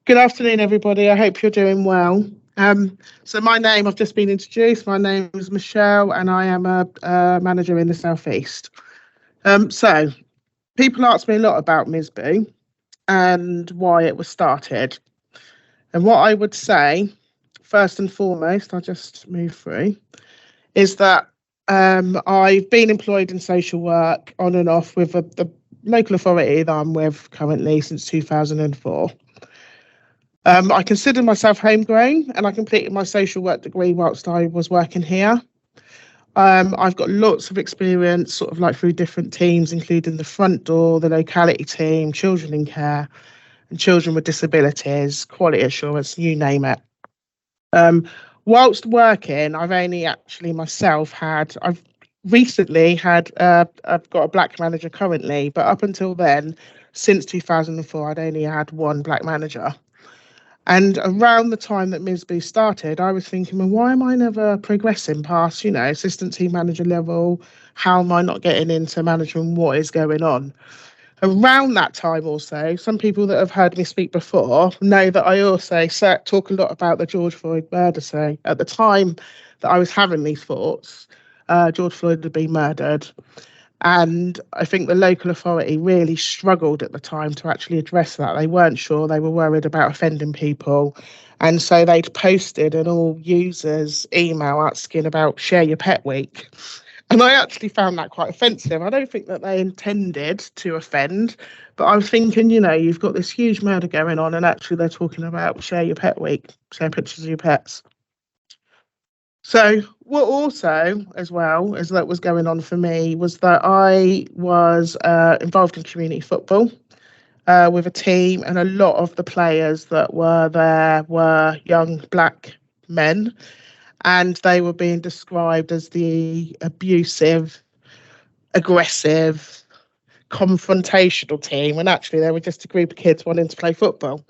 Good afternoon, everybody. I hope you're doing well. So my name, I've just been introduced. My name is Michelle, and I am a manager in the Southeast. So people ask me a lot about MZBIU and why it was started. And what I would say, first and foremost, I'll just move through, is that I've been employed in social work on and off with the local authority that I'm with currently since 2004. I consider myself homegrown, and I completed my social work degree whilst I was working here. I've got lots of experience sort of like through different teams, including the front door, the locality team, children in care and children with disabilities, quality assurance, you name it. Whilst working, I've recently had, I've got a black manager currently, but up until then, since 2004, I'd only had one black manager. And around the time that MZBIU started, I was thinking, well, why am I never progressing past, assistant team manager level? How am I not getting into management? What is going on? Around that time also, some people that have heard me speak before know that I also talk a lot about the George Floyd murder. So at the time that I was having these thoughts, George Floyd had been murdered. And I think the local authority really struggled at the time to actually address that. They weren't sure, they were worried about offending people. And so they'd posted an all users email asking about Share Your Pet Week. And I actually found that quite offensive. I don't think that they intended to offend, but I'm thinking, you've got this huge murder going on and actually they're talking about Share Your Pet Week, share pictures of your pets. So what also, as well, as that was going on for me, was that I was involved in community football with a team, and a lot of the players that were there were young black men, and they were being described as the abusive, aggressive, confrontational team, when actually they were just a group of kids wanting to play football.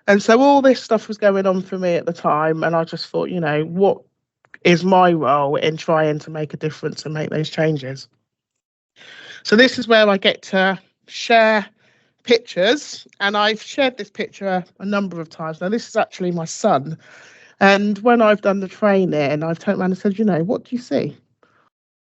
And so all this stuff was going on for me at the time, and I just thought, what is my role in trying to make a difference and make those changes. So this is where I get to share pictures, and I've shared this picture a number of times. Now, this is actually my son, and when I've done the training, I've turned around and said, what do you see?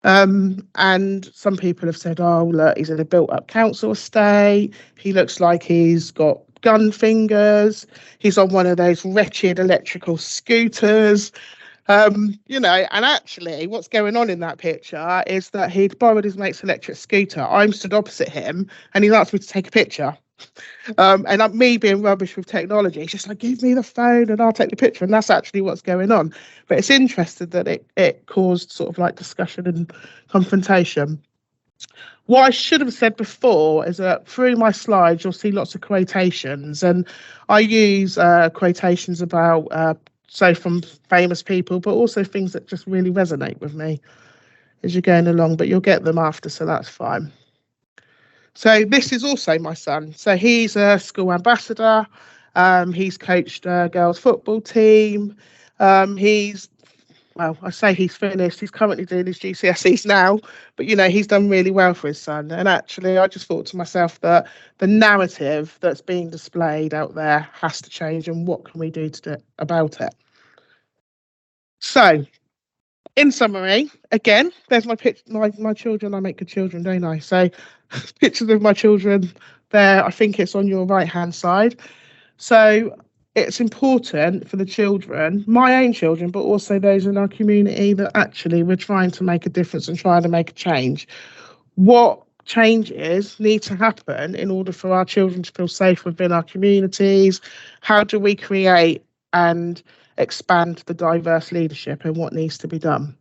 And some people have said, oh, look, he's in a built-up council estate. He looks like he's got gun fingers. He's on one of those wretched electrical scooters. And actually what's going on in that picture is that he'd borrowed his mate's electric scooter. I'm stood opposite him and he's asked me to take a picture. And me being rubbish with technology, it's just like, give me the phone and I'll take the picture. And that's actually what's going on. But it's interesting that it caused sort of like discussion and confrontation. What I should have said before is that through my slides, you'll see lots of quotations. And I use quotations about so from famous people, but also things that just really resonate with me as you're going along, but you'll get them after, so that's fine. So this is also my son. So he's a school ambassador. He's coached a girls' football team. I say he's finished. He's currently doing his GCSEs now, but he's done really well for his son. And actually, I just thought to myself that the narrative that's being displayed out there has to change, and what can we do about it? So, in summary, again, there's my children. I make good children, don't I? So, pictures of my children there. I think it's on your right-hand side. So it's important for the children, my own children, but also those in our community, that actually we're trying to make a difference and trying to make a change. What changes need to happen in order for our children to feel safe within our communities? How do we create and expand the diverse leadership, and what needs to be done?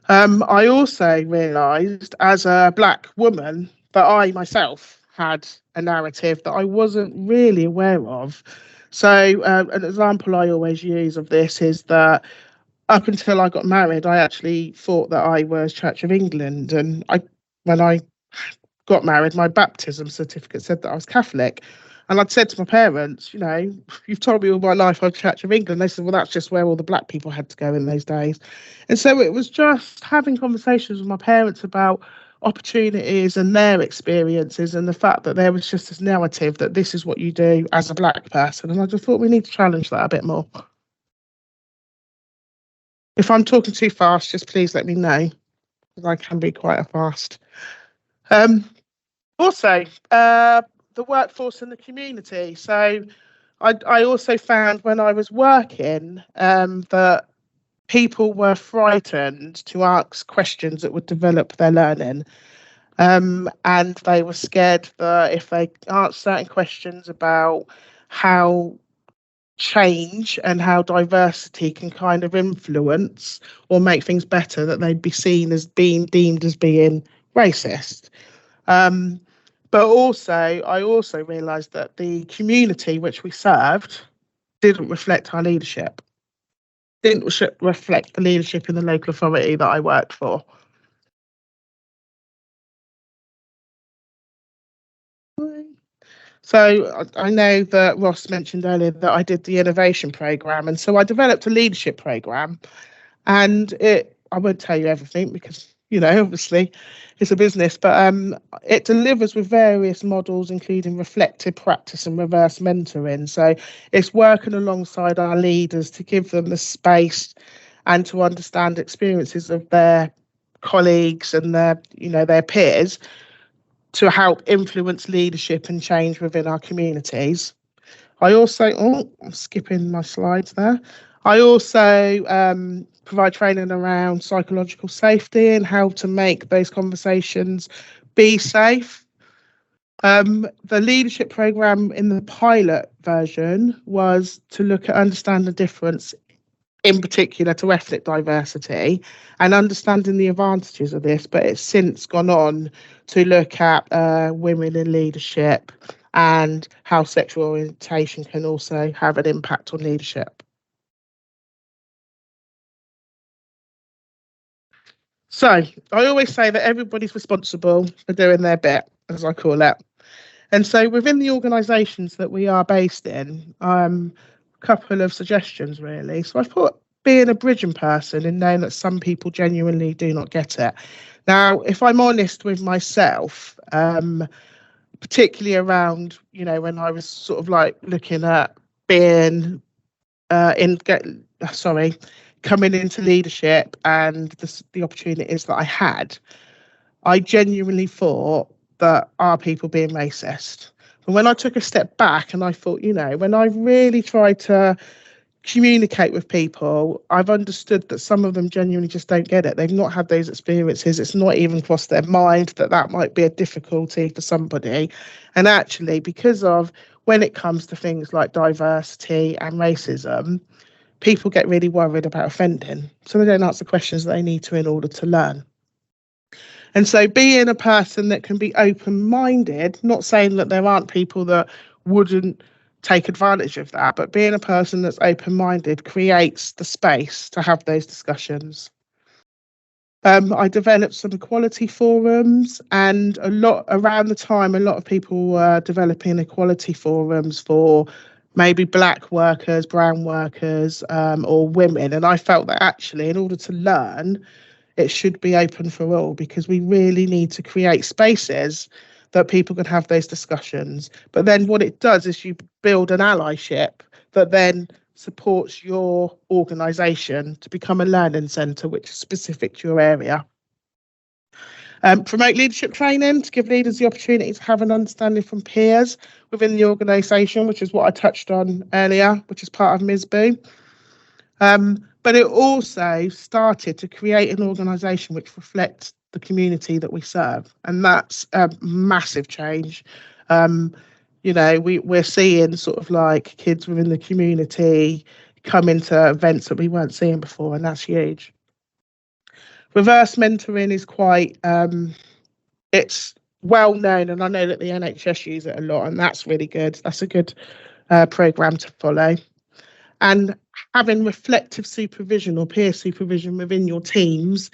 I also realised as a black woman that I myself had a narrative that I wasn't really aware of. So an example I always use of this is that up until I got married, I actually thought that I was Church of England. And when I got married, my baptism certificate said that I was Catholic. And I'd said to my parents, you've told me all my life I'm Church of England. They said, well, that's just where all the black people had to go in those days. And so it was just having conversations with my parents about opportunities and their experiences, and the fact that there was just this narrative that this is what you do as a Black person. And I just thought we need to challenge that a bit more. If I'm talking too fast, just please let me know, because I can be quite a fast. Also, the workforce and the community. So I also found when I was working that people were frightened to ask questions that would develop their learning. And they were scared that if they answered certain questions about how change and how diversity can kind of influence or make things better, that they'd be seen as being deemed as being racist. But also, I also realised that the community which we served didn't reflect our leadership, didn't reflect the leadership in the local authority that I worked for. So I know that Ross mentioned earlier that I did the innovation programme, and so I developed a leadership programme, and I won't tell you everything because, obviously it's a business, but it delivers with various models, including reflective practice and reverse mentoring. So it's working alongside our leaders to give them the space and to understand experiences of their colleagues and their peers to help influence leadership and change within our communities. I also, I'm skipping my slides there. I also provide training around psychological safety and how to make those conversations be safe. The leadership programme in the pilot version was to look at understand the difference in particular to ethnic diversity and understanding the advantages of this, but it's since gone on to look at women in leadership and how sexual orientation can also have an impact on leadership. So I always say that everybody's responsible for doing their bit, as I call it. And so within the organisations that we are based in, a couple of suggestions really. So I've put being a bridging person and knowing that some people genuinely do not get it. Now, if I'm honest with myself, particularly around, when I was sort of like looking at being coming into leadership and the opportunities that I had, I genuinely thought that are people being racist? And when I took a step back and I thought, when I really tried to communicate with people, I've understood that some of them genuinely just don't get it. They've not had those experiences. It's not even crossed their mind that might be a difficulty for somebody. And actually, because of when it comes to things like diversity and racism, people get really worried about offending. So they don't answer questions that they need to in order to learn. And so being a person that can be open-minded, not saying that there aren't people that wouldn't take advantage of that, but being a person that's open-minded creates the space to have those discussions. I developed some equality forums, and around the time a lot of people were developing equality forums for maybe Black workers, brown workers, or women. And I felt that actually in order to learn, it should be open for all, because we really need to create spaces that people can have those discussions. But then what it does is you build an allyship that then supports your organisation to become a learning centre which is specific to your area. Promote leadership training to give leaders the opportunity to have an understanding from peers within the organisation, which is what I touched on earlier, which is part of MZBIU. But it also started to create an organisation which reflects the community that we serve. And that's a massive change. We're seeing sort of like kids within the community come into events that we weren't seeing before, and that's huge. Reverse mentoring is quite, it's well known, and I know that the NHS use it a lot, and that's really good. That's a good programme to follow. And having reflective supervision or peer supervision within your teams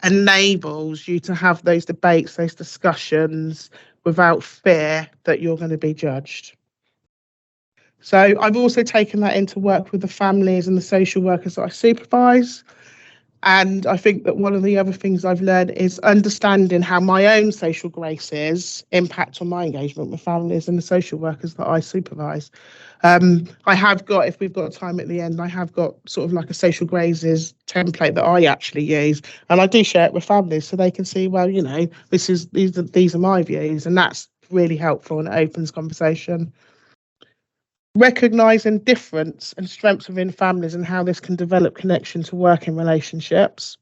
enables you to have those debates, those discussions without fear that you're going to be judged. So I've also taken that into work with the families and the social workers that I supervise. And I think that one of the other things I've learned is understanding how my own social graces impact on my engagement with families and the social workers that I supervise. I have got, if we've got time at the end, I have got sort of like a social graces template that I actually use, and I do share it with families so they can see, well, you know, these are my views, and that's really helpful and it opens conversation. Recognising difference and strengths within families and how this can develop connection to working relationships.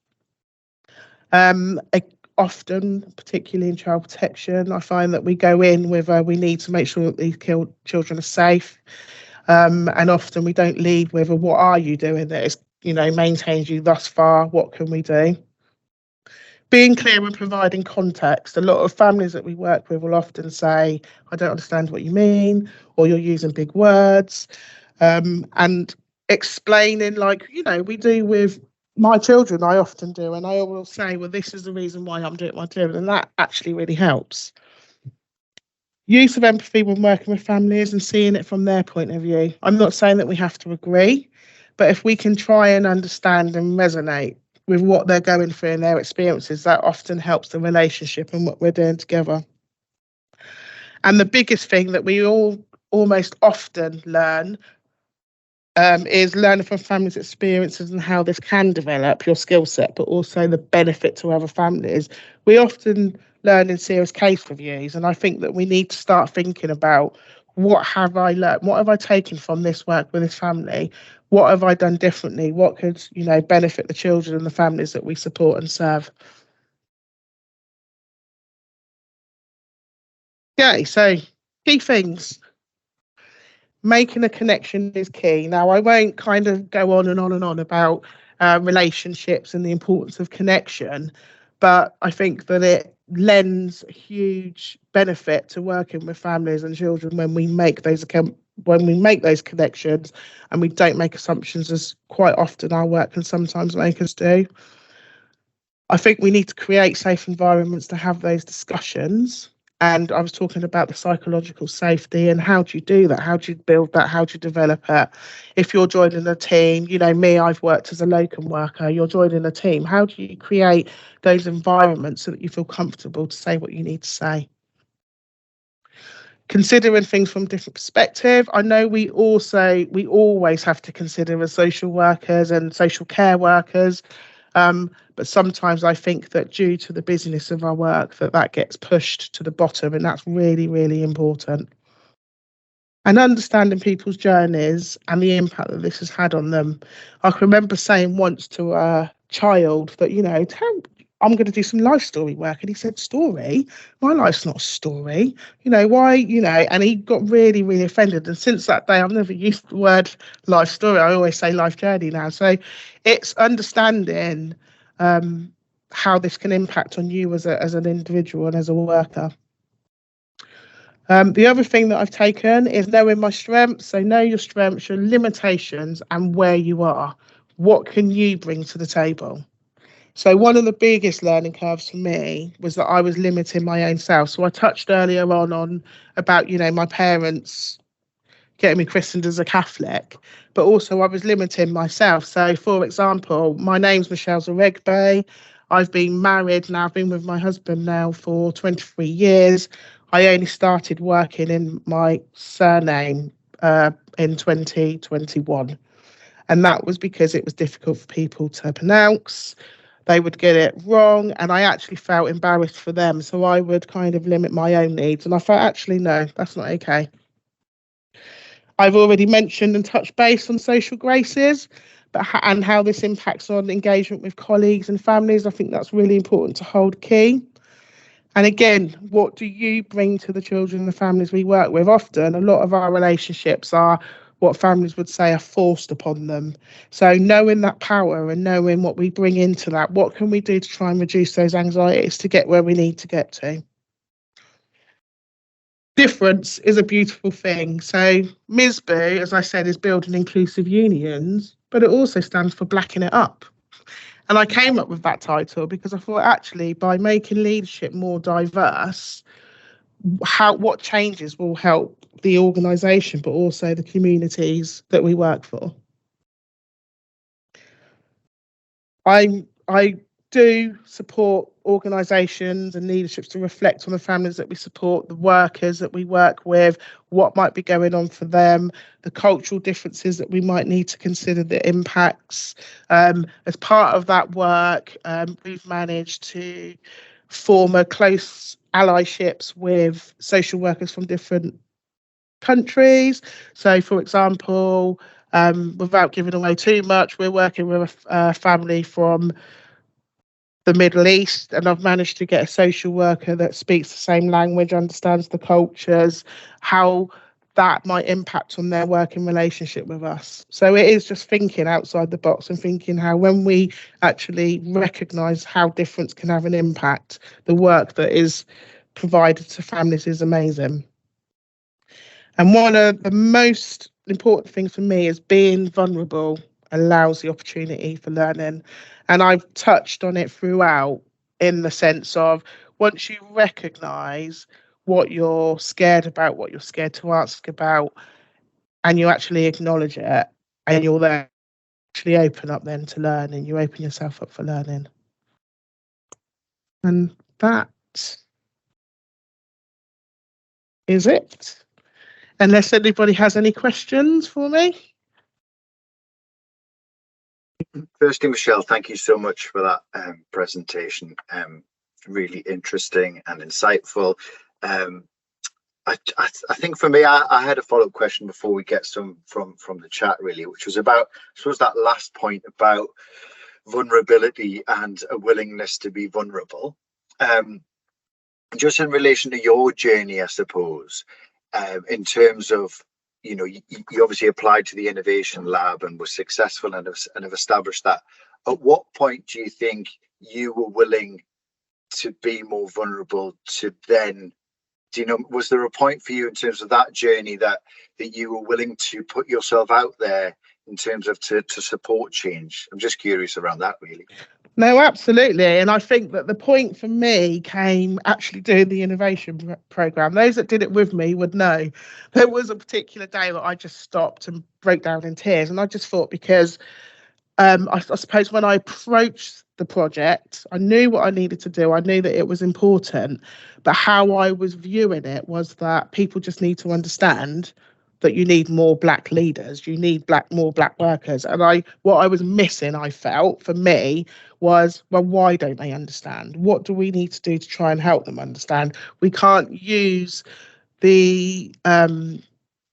Often, particularly in child protection, I find that we go in with we need to make sure that these children are safe, and often we don't lead with what are you doing that is, you know, maintains you thus far, what can we do? Being clear and providing context. A lot of families that we work with will often say, I don't understand what you mean, or you're using big words, and explaining, like, you know, we do with my children, I often do, and I will say, well, this is the reason why I'm doing what I'm doing, and that actually really helps. Use of empathy when working with families and seeing it from their point of view. I'm not saying that we have to agree, but if we can try and understand and resonate with what they're going through and their experiences, that often helps the relationship and what we're doing together. And the biggest thing that we all almost often learn is learning from families' experiences and how this can develop your skill set, but also the benefit to other families. We often learn in serious case reviews, and I think that we need to start thinking about, what have I learned? What have I taken from this work with this family? What have I done differently? What could, you know, benefit the children and the families that we support and serve? Okay, so key things. Making a connection is key. Now, I won't kind of go on and on and on about relationships and the importance of connection, but I think that it lends huge benefit to working with families and children when we make those connections, and we don't make assumptions, as quite often our work can sometimes make us do. I think we need to create safe environments to have those discussions. And I was talking about the psychological safety, and how do you do that? How do you build that? How do you develop it? If you're joining a team, you know, me, I've worked as a locum worker, you're joining a team. How do you create those environments so that you feel comfortable to say what you need to say? Considering things from a different perspective. I know we always have to consider as social workers and social care workers, but sometimes I think that due to the busyness of our work, that gets pushed to the bottom, and that's really, really important. And understanding people's journeys and the impact that this has had on them. I can remember saying once to a child that, you know, I'm going to do some life story work. And he said, story? My life's not a story. You know, why, you know, and he got really, really offended. And since that day, I've never used the word life story. I always say life journey now. So it's understanding how this can impact on you as an individual and as a worker. The other thing that I've taken is knowing my strengths. So know your strengths, your limitations, and where you are. What can you bring to the table? So one of the biggest learning curves for me was that I was limiting my own self. So I touched earlier on about, you know, my parents getting me christened as a Catholic, but also I was limiting myself. So, for example, my name's Michelle Ziregbe. I've been married now. I've been with my husband now for 23 years. I only started working in my surname in 2021. And that was because it was difficult for people to pronounce. They would get it wrong, and I actually felt embarrassed for them. So I would kind of limit my own needs. And I thought, actually, no, that's not okay. I've already mentioned and touched base on social graces, and how this impacts on engagement with colleagues and families. I think that's really important to hold key. And again, what do you bring to the children and the families we work with? Often, a lot of our relationships are what families would say are forced upon them. So knowing that power and knowing what we bring into that, what can we do to try and reduce those anxieties to get where we need to get to? Difference is a beautiful thing. So MZBIU, as I said, is building inclusive unions, but it also stands for blacking it up. And I came up with that title because I thought, actually, by making leadership more diverse, what changes will help the organisation, but also the communities that we work for. I'm I do support organisations and leaderships to reflect on the families that we support, the workers that we work with, what might be going on for them, the cultural differences that we might need to consider the impacts. As part of that work, we've managed to form a close allyships with social workers from different countries. So, for example, without giving away too much, we're working with a family from the Middle East, and I've managed to get a social worker that speaks the same language, understands the cultures, how that might impact on their working relationship with us. So it is just thinking outside the box and thinking how, when we actually recognise how difference can have an impact, the work that is provided to families is amazing. And one of the most important things for me is being vulnerable allows the opportunity for learning. And I've touched on it throughout, in the sense of, once you recognise what you're scared about, what you're scared to ask about, and you actually acknowledge it, and you'll then actually open up then to learn, and you open yourself up for learning. And that is it. Unless anybody has any questions for me. Firstly, Michelle, thank you so much for that presentation. Really interesting and insightful. I think for me, I had a follow-up question before we get some from the chat, really, which was about, I suppose, that last point about vulnerability and a willingness to be vulnerable. Just in relation to your journey, I suppose, in terms of, you know, you obviously applied to the Innovation Lab and were successful and have established that. At what point do you think you were willing to be more vulnerable to then, do you know, was there a point for you in terms of that journey that you were willing to put yourself out there in terms of to support change? I'm just curious around that, really. No, absolutely. And I think that the point for me came actually doing the innovation program. Those that did it with me would know there was a particular day that I just stopped and broke down in tears. And I just thought, because I suppose when I approached the project, I knew what I needed to do. I knew that it was important, but how I was viewing it was that people just need to understand that you need more Black leaders, you need more Black workers. And what I was missing, I felt, for me, was, well, why don't they understand? What do we need to do to try and help them understand? We can't use the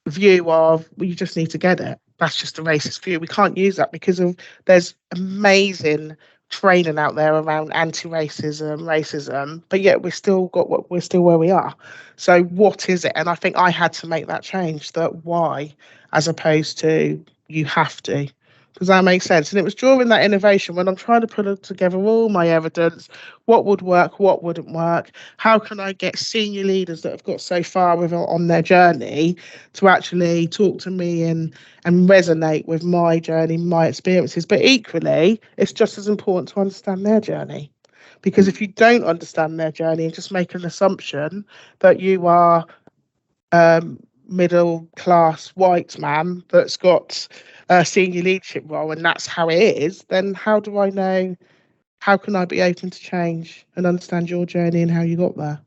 view of, well, you just need to get it. That's just a racist view. We can't use that, because there's amazing training out there around anti-racism, racism, but yet we're still where we are. So what is it? And I think I had to make that change, that why, as opposed to you have to. Does that make sense? And it was during that innovation, when I'm trying to put together all my evidence, what would work, what wouldn't work, how can I get senior leaders that have got so far on their journey to actually talk to me and resonate with my journey, my experiences. But equally, it's just as important to understand their journey. Because if you don't understand their journey and just make an assumption that you are middle class white man that's got a senior leadership role and that's how it is, then how do I know, how can I be open to change and understand your journey and how you got there?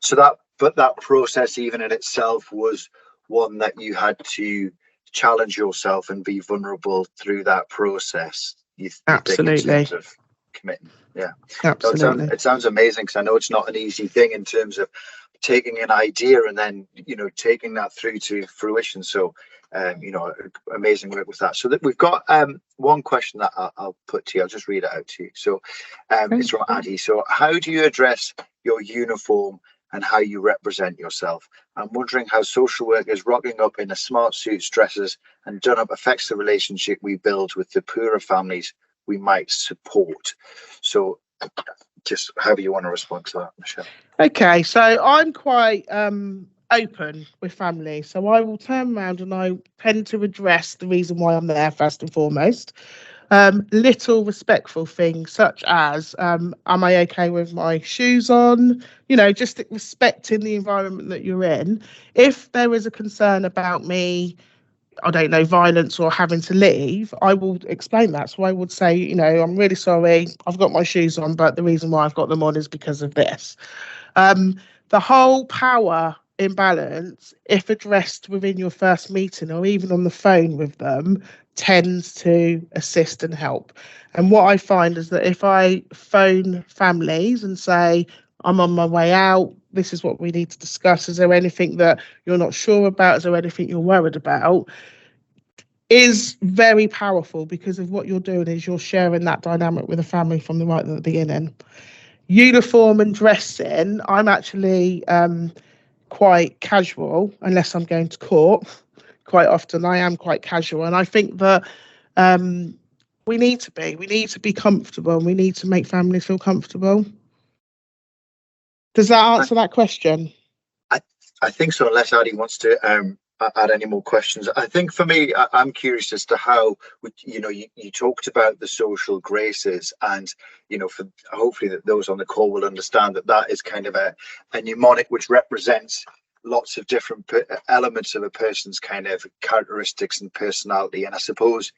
So that process even in itself was one that you had to challenge yourself and be vulnerable through that process. You Absolutely. Think in terms of committing. Yeah, absolutely. It sounds amazing, because I know it's not an easy thing in terms of taking an idea and then, you know, taking that through to fruition. So you know, amazing work with that. So that we've got one question that I'll put to you. I'll just read it out to you. So it's from Addy. So how do you address your uniform and how you represent yourself? I'm wondering how social workers rocking up in a smart suit, dresses and done up affects the relationship we build with the poorer families we might support. So just however you want to respond to that, Michelle. Okay, so I'm quite open with family. So I will turn around and I tend to address the reason why I'm there first and foremost. Little respectful things such as, am I okay with my shoes on? You know, just respecting the environment that you're in. If there is a concern about me I don't know, violence or having to leave, I will explain that. So I would say, you know, I'm really sorry, I've got my shoes on, but the reason why I've got them on is because of this. The whole power imbalance, if addressed within your first meeting or even on the phone with them, tends to assist and help. And what I find is that if I phone families and say, I'm on my way out, this is what we need to discuss, is there anything that you're not sure about, is there anything you're worried about, is very powerful, because of what you're doing is you're sharing that dynamic with the family from the right at the beginning. Uniform and dressing, I'm actually quite casual unless I'm going to court. Quite often I am quite casual, and I think that we need to be comfortable, and we need to make families feel comfortable. Does that answer that question? I think so, unless Addy wants to add any more questions. I think for me, I'm curious as to how, you talked about the social graces, and, for hopefully that those on the call will understand that is kind of a mnemonic which represents lots of different elements of a person's kind of characteristics and personality. And I suppose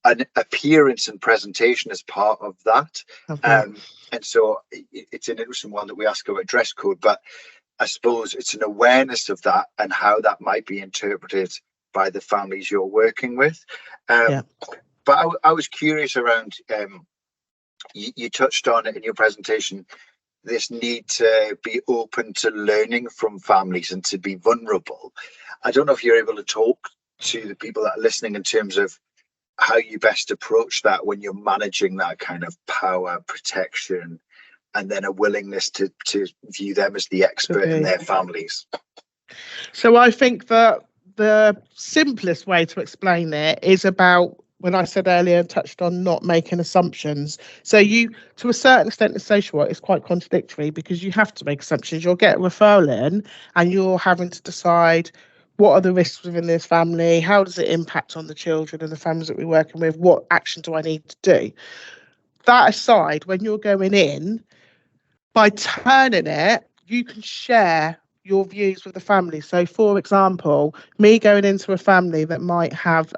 an appearance and presentation is part of that. Okay. And so it's an interesting one that we ask about dress code, but I suppose it's an awareness of that and how that might be interpreted by the families you're working with. But I was curious around, you touched on it in your presentation, this need to be open to learning from families and to be vulnerable. I don't know if you're able to talk to the people that are listening in terms of how you best approach that when you're managing that kind of power, protection, and then a willingness to view them as the expert in their families. So I think that the simplest way to explain it is about, when I said earlier, touched on not making assumptions. So you, to a certain extent, in social work, is quite contradictory, because you have to make assumptions. You'll get a referral in and you're having to decide, what are the risks within this family? How does it impact on the children and the families that we're working with? What action do I need to do? That aside, when you're going in, by turning it, you can share your views with the family. So, for example, me going into a family that might have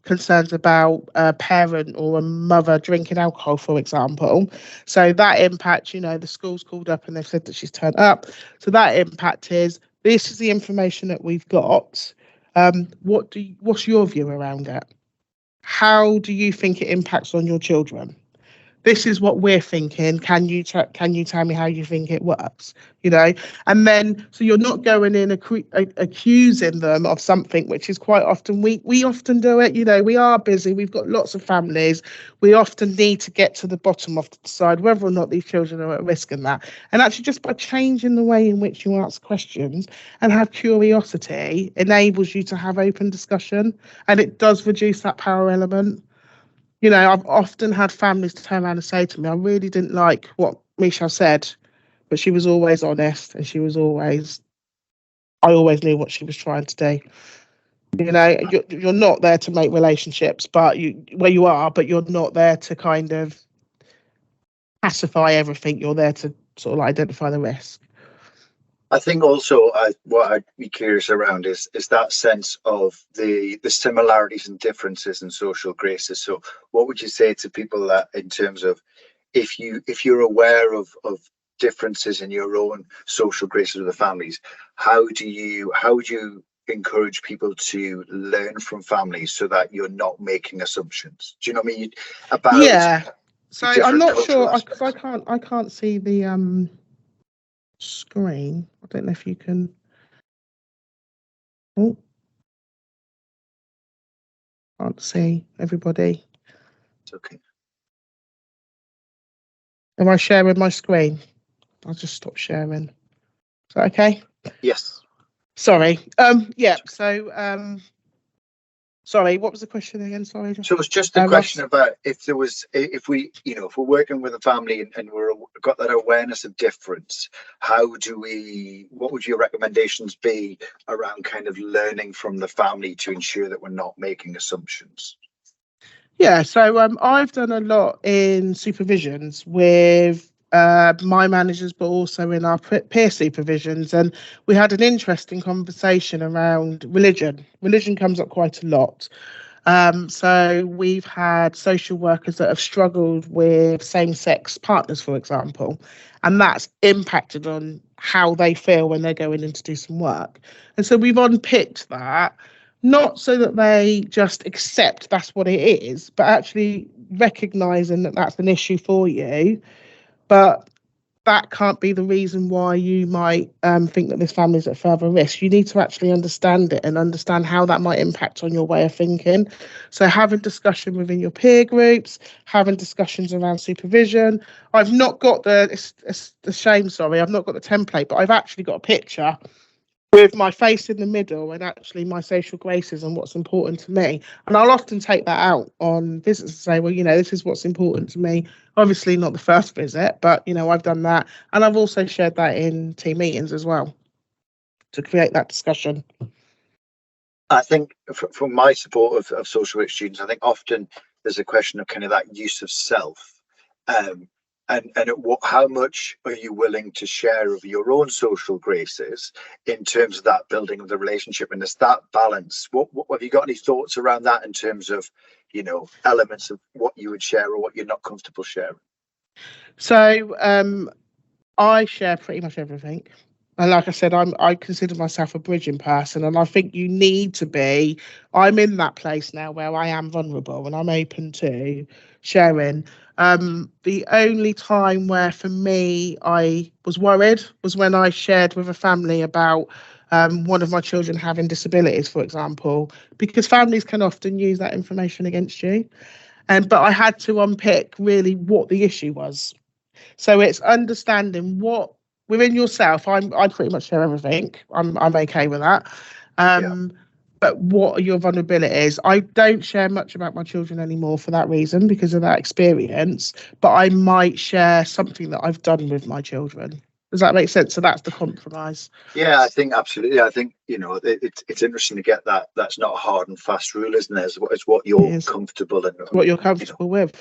concerns about a parent or a mother drinking alcohol, for example. So that impact, the school's called up and they've said that she's turned up. So that impact is, this is the information that we've got. What's your view around it? How do you think it impacts on your children? This is what we're thinking. Can you tell me how you think it works? And then, so you're not going in accusing them of something, which is quite often, we often do it. We are busy. We've got lots of families. We often need to get to the bottom of, to decide whether or not these children are at risk in that. And actually, just by changing the way in which you ask questions and have curiosity, enables you to have open discussion, and it does reduce that power element. I've often had families turn around and say to me, I really didn't like what Michelle said, but she was always honest, and I always knew what she was trying to do. You're not there to make relationships, but you are, but you're not there to kind of pacify everything. You're there to sort of identify the risk. I think also what I'd be curious around is that sense of the similarities and differences in social graces. So what would you say to people that, in terms of, if you're aware of differences in your own social graces with the families, how would you encourage people to learn from families so that you're not making assumptions? Do you know what I mean? So I'm not sure, because I can't see the screen. I don't know if you can. Oh, can't see everybody. It's okay. Am I sharing my screen? I'll just stop sharing. Is that okay? Yes. Sorry. Sorry, what was the question again? Sorry. So it's just a question about if we're working with a family and we've got that awareness of difference, what would your recommendations be around kind of learning from the family to ensure that we're not making assumptions? Yeah, so I've done a lot in supervisions with my managers, but also in our peer supervisions. And we had an interesting conversation around religion. Religion comes up quite a lot. So we've had social workers that have struggled with same-sex partners, for example, and that's impacted on how they feel when they're going in to do some work. And so we've unpicked that, not so that they just accept that's what it is, but actually recognising that that's an issue for you. But that can't be the reason why you might think that this family is at further risk. You need to actually understand it and understand how that might impact on your way of thinking. So having discussion within your peer groups, having discussions around supervision. I've not got it's a shame, sorry, I've not got the template, but I've actually got a picture with my face in the middle and actually my social graces and what's important to me. And I'll often take that out on visits and say, well, this is what's important to me. Obviously not the first visit, but, I've done that. And I've also shared that in team meetings as well to create that discussion. I think from my support of social work students, I think often there's a question of kind of that use of self. And how much are you willing to share of your own social graces in terms of that building of the relationship? And it's that balance. What have you got any thoughts around that in terms of, elements of what you would share or what you're not comfortable sharing? So I share pretty much everything. And like I said, I consider myself a bridging person, and I think you need to be. I'm in that place now where I am vulnerable and I'm open to sharing. The only time where for me I was worried was when I shared with a family about one of my children having disabilities, for example, because families can often use that information against you. But I had to unpick really what the issue was. So it's understanding what within yourself. I pretty much share everything. I'm okay with that. But what are your vulnerabilities? I don't share much about my children anymore for that reason, because of that experience. But I might share something that I've done with my children. Does that make sense? So that's the compromise. Yeah, I think absolutely. I think it's interesting to get that. That's not a hard and fast rule, isn't it? It's what you're comfortable and what you're comfortable with.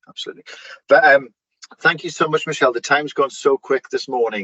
Absolutely. But thank you so much, Michelle. The time's gone so quick this morning.